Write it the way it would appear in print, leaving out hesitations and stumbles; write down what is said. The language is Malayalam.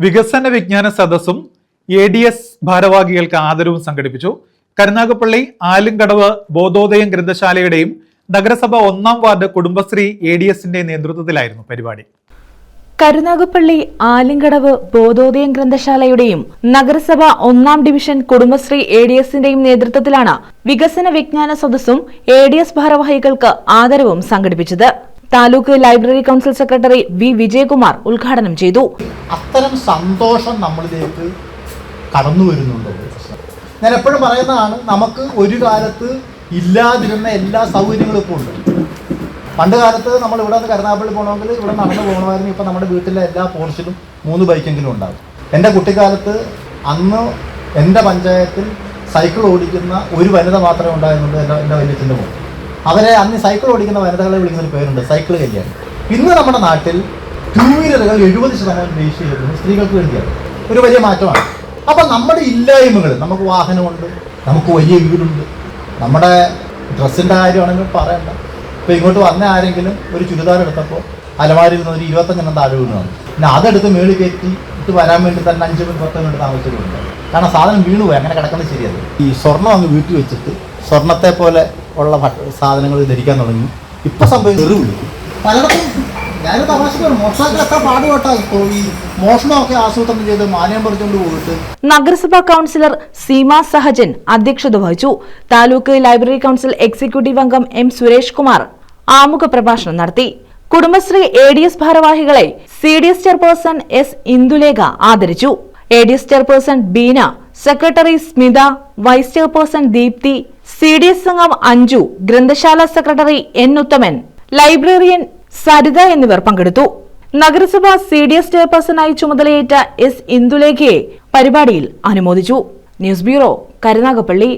വികസന വിജ്ഞാന സദസ്സും ADS ഭാരവാഹികൾക്ക് ആദരവും സംഘടിപ്പിച്ചു. കരുനാഗപ്പള്ളി ആലുംകടവ് ബോധോദയം ഗ്രന്ഥശാലയുടെയും നഗരസഭ 1-ാം വാർഡ് കുടുംബശ്രീ ADSന്റെ നേതൃത്വത്തിലായിരുന്നു പരിപാടി. കരുനാഗപ്പള്ളി ആലുംകടവ് ബോധോദയം ഗ്രന്ഥശാലയുടെയും നഗരസഭ 1-ാം ഡിവിഷൻ കുടുംബശ്രീ ADSന്റെയും നേതൃത്വത്തിലാണ് വികസന വിജ്ഞാന സദസ്സും ADS ഭാരവാഹികൾക്ക് ആദരവും സംഘടിപ്പിച്ചത്. Taluk library council secretary V Vijayakumar ഉദ്ഘാടനം ചെയ്തു. അത്തരം സന്തോഷം നമ്മളിലേക്ക് കടന്നു വരുന്നുണ്ട്. ഞാൻ എപ്പോഴും പറയുന്നതാണ്, നമുക്ക് ഒരു കാലത്ത് ഇല്ലാതിരുന്ന എല്ലാ സൗകര്യങ്ങളും ഇപ്പോൾ ഉണ്ട്. പണ്ട് കാലത്ത് നമ്മൾ ഇവിടെ നിന്ന് കരുനാഗപ്പള്ളി പോകണമെങ്കിൽ ഇവിടെ നടന്നു പോകണമായിരുന്നു. ഇപ്പം നമ്മുടെ വീട്ടിലെ എല്ലാ പോർഷനും 3 ബൈക്കെങ്കിലും ഉണ്ടാകും. എൻ്റെ കുട്ടിക്കാലത്ത് അന്ന് എൻ്റെ പഞ്ചായത്തിൽ സൈക്കിൾ ഓടിക്കുന്ന ഒരു വനിത മാത്രമേ ഉണ്ടായിരുന്നുള്ളൂ, എൻ്റെ വലിയച്ഛൻ്റെ മോൾ. അവരെ അന്ന് സൈക്കിൾ ഓടിക്കുന്ന വനിതകളെ വിളിക്കുന്ന ഒരു പേരുണ്ട്, സൈക്കിൾ കല്യാണം. ഇന്ന് നമ്മുടെ നാട്ടിൽ 2 വീലറുകൾ 70% രജിസ്റ്റർ ചെയ്തിരുന്നു സ്ത്രീകൾക്ക് വേണ്ടിയാണ്. ഒരു വലിയ മാറ്റമാണ്. അപ്പം നമ്മുടെ ഇല്ലായ്മകൾ, നമുക്ക് വാഹനമുണ്ട്, നമുക്ക് വലിയ വീടുണ്ട്, നമ്മുടെ ഡ്രസ്സിൻ്റെ കാര്യമാണെങ്കിലും പറയണ്ട. ഇപ്പോൾ ഇങ്ങോട്ട് വന്ന ആരെങ്കിലും ഒരു ചുരിദാർ എടുത്തപ്പോൾ അലമാരിൽ നിന്ന് ഒരു 25 താഴെ വീണാണ്. പിന്നെ അതെടുത്ത് മേളിൽ കയറ്റി ഇട്ട് വരാൻ വേണ്ടി തന്നെ 5 മിനിറ്റ് 10 മിനിറ്റ് താമസിച്ചിട്ടുണ്ട്. കാരണം സാധനം വീണു പോയി, അങ്ങനെ കിടക്കുന്നത് ശരിയല്ല. ഈ സ്വർണ്ണം അങ്ങ് വീട്ടിൽ വെച്ചിട്ട് സ്വർണ്ണത്തെ പോലെ ഉള്ള സാധനങ്ങൾ ധരിക്കാൻ തുടങ്ങി. ഇപ്പം സംഭവിച്ചു പലയിടത്തും. ഞാനൊരു തമാശക്കാണ്, മോഷണത്തിലൊക്കെ പാടുപെട്ടാ ഇപ്പോൾ ഈ മോഷണമൊക്കെ ആസൂത്രണം ചെയ്ത് മാനയം പറിച്ചുകൊണ്ട് പോയിട്ട്. നഗരസഭാ കൌൺസിലർ സീമ സഹജൻ അധ്യക്ഷത വഹിച്ചു. താലൂക്ക് ലൈബ്രറി കൌൺസിൽ എക്സിക്യൂട്ടീവ് അംഗം M സുരേഷ് കുമാർ ആമുഖ പ്രഭാഷണം നടത്തി. കുടുംബശ്രീ ADS ഭാരവാഹികളെ CDS ചെയർപേഴ്സൺ S ഇന്ദുലേഖ ആദരിച്ചു. ADS chairperson Beena, secretary Smitha, vice chairperson Deepthi, CDS അംഗം അഞ്ജു, ഗ്രന്ഥശാല secretary N Uthaman, librarian Saritha എന്നിവർ പങ്കെടുത്തു. നഗരസഭ CDS ചെയർപേഴ്സണായി ചുമതലയേറ്റ S ഇന്ദുലേഖയെ പരിപാടിയിൽ അനുമോദിച്ചു. News bureau, Karunagappally.